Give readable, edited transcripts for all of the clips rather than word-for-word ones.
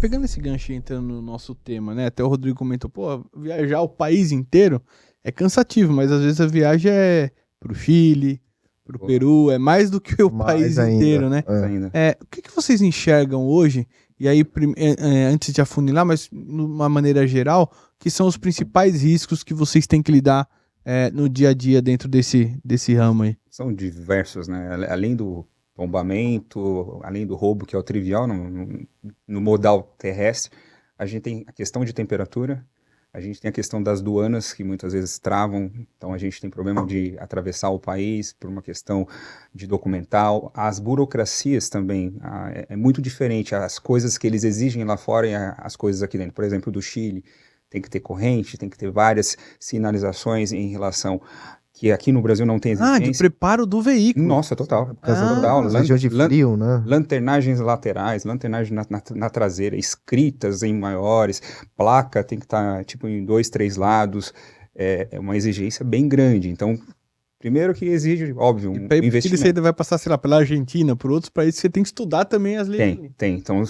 pegando esse gancho e entrando no nosso tema, né? Até o Rodrigo comentou, pô, viajar o país inteiro é cansativo, mas às vezes a viagem é pro Chile, pro Boa. Peru, é mais do que o Mais país ainda. inteiro, né? Mas ainda. O que vocês enxergam hoje, e aí, antes de afunilar, mas de uma maneira geral, que são os principais riscos que vocês têm que lidar no dia a dia dentro desse ramo aí? São diversos, né? Além do tombamento, além do roubo, que é o trivial no modal terrestre, a gente tem a questão de temperatura, a gente tem a questão das aduanas, que muitas vezes travam, então a gente tem problema de atravessar o país por uma questão de documental. As burocracias também, é muito diferente, as coisas que eles exigem lá fora e as coisas aqui dentro. Por exemplo, do Chile, tem que ter corrente, tem que ter várias sinalizações em relação que aqui no Brasil não tem exigência. De preparo do veículo. Nossa, total. Por causa Total. das regiões de frio, né? Lanternagens laterais, lanternagem na traseira, escritas em maiores, placa tem que estar tipo em 2, 3 lados, é uma exigência bem grande. Então, primeiro que exige, óbvio, um investimento. Você vai passar, sei lá, pela Argentina, por outros países, você tem que estudar também as leis. Tem. Então,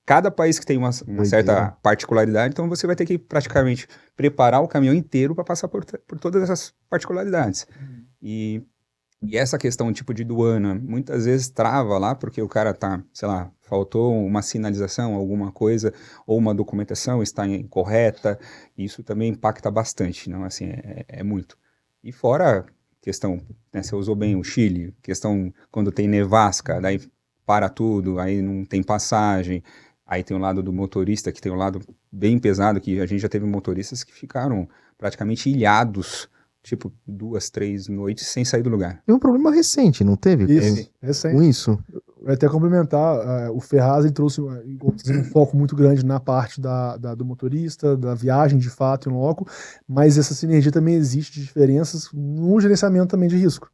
cada país que tem uma certa particularidade, então você vai ter que praticamente preparar o caminhão inteiro para passar por todas essas particularidades. E essa questão, tipo de aduana, muitas vezes trava lá, porque o cara tá, sei lá, faltou uma sinalização, alguma coisa, ou uma documentação está incorreta, isso também impacta bastante, não? Assim, é muito. E fora questão, né, você usou bem o Chile, questão quando tem nevasca, daí para tudo, aí não tem passagem, aí tem o lado do motorista, que tem o lado bem pesado, que a gente já teve motoristas que ficaram praticamente ilhados, tipo 2, 3 noites sem sair do lugar. Tem um problema recente, não teve? Recente. Com isso. Eu ia até complementar, o Ferraz ele trouxe um foco muito grande na parte do motorista, da viagem de fato em loco, mas essa sinergia também existe de diferenças no gerenciamento também de risco,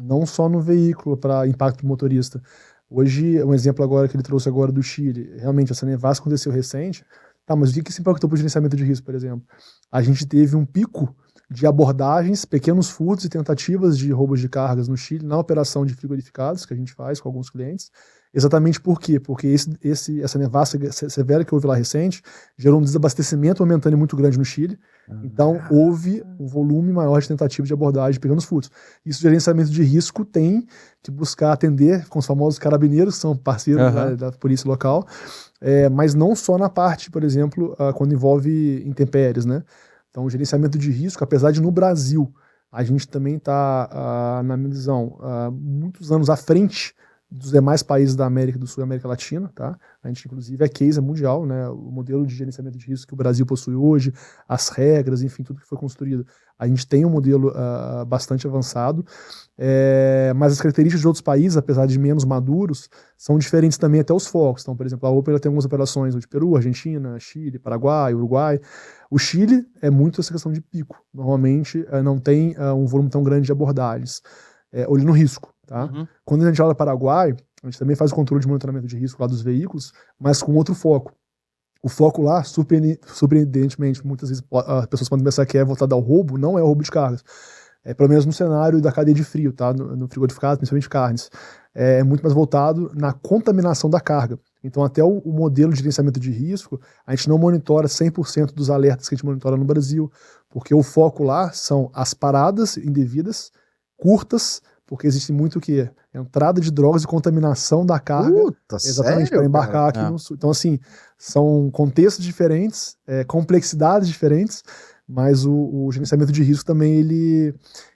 não só no veículo para impacto do motorista. Hoje, um exemplo agora que ele trouxe agora do Chile, realmente essa nevasca aconteceu recente, tá, mas o que se impactou para o gerenciamento de risco, por exemplo? A gente teve um pico de abordagens, pequenos furtos e tentativas de roubos de cargas no Chile, na operação de frigorificados que a gente faz com alguns clientes. Exatamente por quê? Porque essa nevasca severa que houve lá recente gerou um desabastecimento momentâneo muito grande no Chile. Então, houve um volume maior de tentativas de abordagem de pequenos furtos. Isso, gerenciamento de risco, tem que buscar atender com os famosos carabineiros, que são parceiros da polícia local, mas não só na parte, por exemplo, quando envolve intempéries, né? Então, o gerenciamento de risco, apesar de no Brasil a gente também está, na minha visão, muitos anos à frente dos demais países da América do Sul e América Latina, tá? A gente, inclusive, é case mundial, né? O modelo de gerenciamento de risco que o Brasil possui hoje, as regras, enfim, tudo que foi construído. A gente tem um modelo bastante avançado, mas as características de outros países, apesar de menos maduros, são diferentes também até os focos. Então, por exemplo, a Opel tem algumas operações de Peru, Argentina, Chile, Paraguai, Uruguai. O Chile é muito essa questão de pico. Normalmente não tem um volume tão grande de abordagens. Olhando no risco. Tá? Quando a gente olha para o Paraguai, a gente também faz o controle de monitoramento de risco lá dos veículos, mas com outro foco. O foco lá, surpreendentemente, muitas vezes as pessoas podem pensar que é voltado ao roubo, não é o roubo de cargas. Pelo menos no cenário da cadeia de frio, tá? No frigorificado, principalmente carnes. É muito mais voltado na contaminação da carga. Então, até o modelo de gerenciamento de risco, a gente não monitora 100% dos alertas que a gente monitora no Brasil, porque o foco lá são as paradas indevidas, curtas, porque existe muito o quê? Entrada de drogas e contaminação da carga. Exatamente, para embarcar aqui no sul. Então, assim, são contextos diferentes, complexidades diferentes, mas o gerenciamento de risco também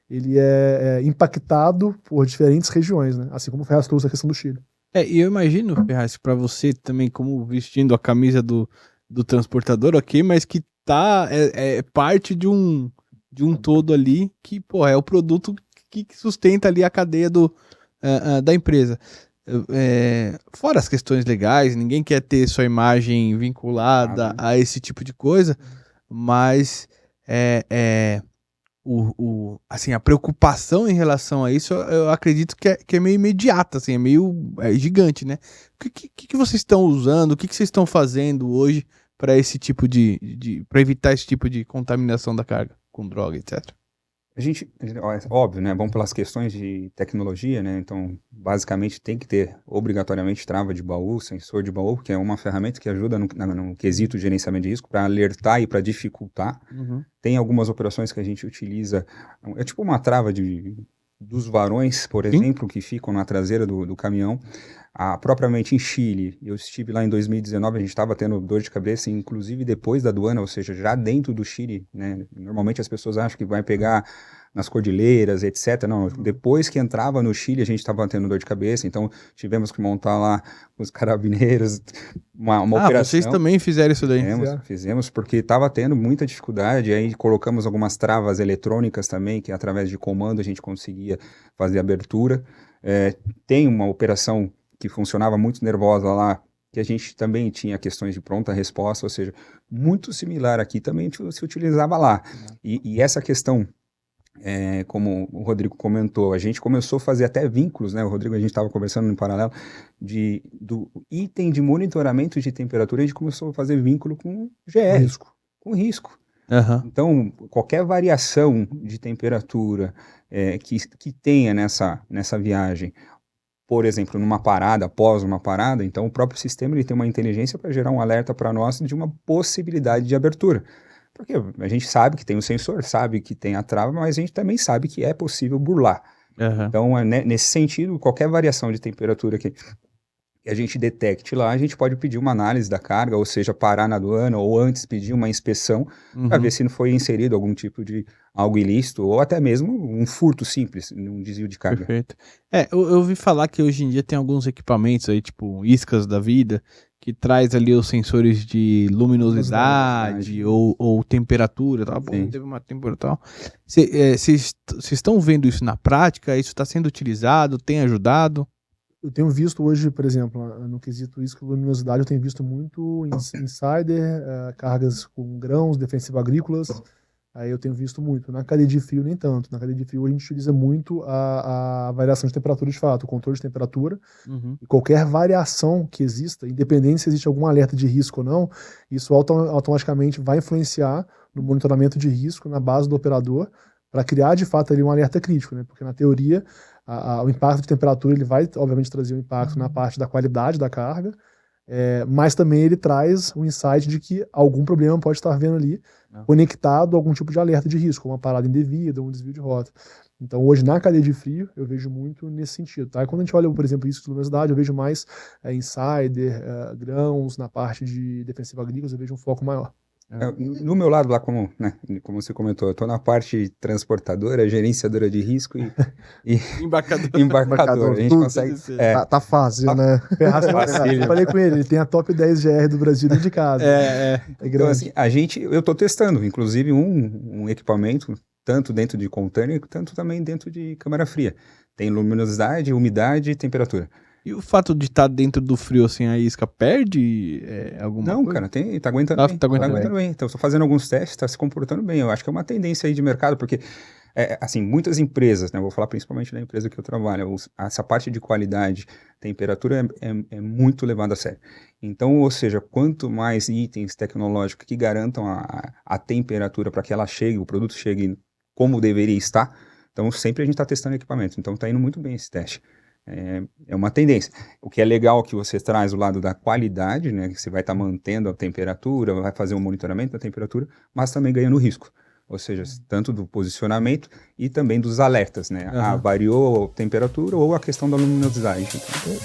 ele é impactado por diferentes regiões, né? Assim como o Ferraz trouxe a questão do Chile. E eu imagino, Ferraz, para você também, como vestindo a camisa do transportador, ok, mas que é parte de um todo ali, que, pô, é o produto que sustenta ali a cadeia da empresa. Fora as questões legais, ninguém quer ter sua imagem vinculada a esse tipo de coisa, mas assim, a preocupação em relação a isso, eu acredito que é meio imediata, assim, é meio gigante, né? O que vocês estão usando, o que vocês estão fazendo hoje para esse tipo para evitar esse tipo de contaminação da carga com droga, etc? Óbvio, né? Bom, pelas questões de tecnologia, né? Então, basicamente, tem que ter obrigatoriamente trava de baú, sensor de baú, que é uma ferramenta que ajuda no quesito de gerenciamento de risco para alertar e para dificultar. Uhum. Tem algumas operações que a gente utiliza, é tipo uma trava dos varões, por exemplo, que ficam na traseira do caminhão. Propriamente em Chile, eu estive lá em 2019, a gente estava tendo dor de cabeça, inclusive depois da aduana, ou seja, já dentro do Chile, né? Normalmente as pessoas acham que vai pegar nas cordilheiras, etc. Não, depois que entrava no Chile, a gente estava tendo dor de cabeça, então tivemos que montar lá os carabineiros, uma operação. Vocês também fizeram isso daí? Fizemos, porque estava tendo muita dificuldade, aí colocamos algumas travas eletrônicas também, que através de comando a gente conseguia fazer a abertura. Tem uma operação que funcionava muito nervosa lá, que a gente também tinha questões de pronta resposta, ou seja, muito similar aqui também se utilizava lá. E essa questão, como o Rodrigo comentou, a gente começou a fazer até vínculos, né? O Rodrigo, a gente estava conversando em paralelo, do item de monitoramento de temperatura, a gente começou a fazer vínculo com GR, com risco. Uhum. Então, qualquer variação de temperatura que tenha nessa viagem, por exemplo, numa parada, após uma parada, então o próprio sistema ele tem uma inteligência para gerar um alerta para nós de uma possibilidade de abertura. Porque a gente sabe que tem o sensor, sabe que tem a trava, mas a gente também sabe que é possível burlar. Uhum. Então, nesse sentido, qualquer variação de temperatura que a gente detecte lá, a gente pode pedir uma análise da carga, ou seja, parar na aduana, ou antes pedir uma inspeção, para ver se não foi inserido algum tipo de algo ilícito, ou até mesmo um furto simples, um desvio de carga. Perfeito. Eu ouvi falar que hoje em dia tem alguns equipamentos aí, tipo iscas da vida, que traz ali os sensores de luminosidade ou temperatura, tá? Pô, teve uma temperatura tal. Vocês estão vendo isso na prática? Isso está sendo utilizado? Tem ajudado? Eu tenho visto hoje, por exemplo, no quesito isca e luminosidade, eu tenho visto muito insider, cargas com grãos, defensivo agrícolas, aí eu tenho visto muito. Na cadeia de frio, nem tanto. Na cadeia de frio a gente utiliza muito a variação de temperatura de fato, o controle de temperatura. Uhum. E qualquer variação que exista, independente se existe algum alerta de risco ou não, isso automaticamente vai influenciar no monitoramento de risco na base do operador para criar de fato ali um alerta crítico, né? Porque na teoria o impacto de temperatura ele vai obviamente trazer um impacto na parte da qualidade da carga, mas também ele traz um insight de que algum problema pode estar havendo ali conectado a algum tipo de alerta de risco, uma parada indevida, um desvio de rota. Então hoje na cadeia de frio eu vejo muito nesse sentido, tá? E quando a gente olha, por exemplo, isso de luminosidade, eu vejo mais insider, grãos, na parte de defensivo agrícola eu vejo um foco maior. No meu lado lá, como você comentou, eu estou na parte transportadora, gerenciadora de risco e embarcador. A gente consegue... Tá fácil, né? Eu falei com ele tem a top 10 GR do Brasil dentro de casa. Então, assim, eu estou testando, inclusive, um equipamento, tanto dentro de container, tanto também dentro de câmara fria. Tem luminosidade, umidade e temperatura. E o fato de estar dentro do frio, assim, a isca perde alguma coisa? Não, cara, tá aguentando bem. Tá aguentando bem. Então, estou fazendo alguns testes, está se comportando bem. Eu acho que é uma tendência aí de mercado, porque, assim, muitas empresas, né, vou falar principalmente da empresa que eu trabalho, essa parte de qualidade, temperatura é muito levada a sério. Então, ou seja, quanto mais itens tecnológicos que garantam a temperatura para que ela chegue, o produto chegue como deveria estar, então sempre a gente está testando equipamento. Então, está indo muito bem esse teste. É uma tendência. O que é legal que você traz o lado da qualidade, né? Que você vai estar mantendo a temperatura, vai fazer um monitoramento da temperatura, mas também ganhando risco. Ou seja, tanto do posicionamento e também dos alertas, né? Variou a temperatura ou a questão da luminosidade. Então,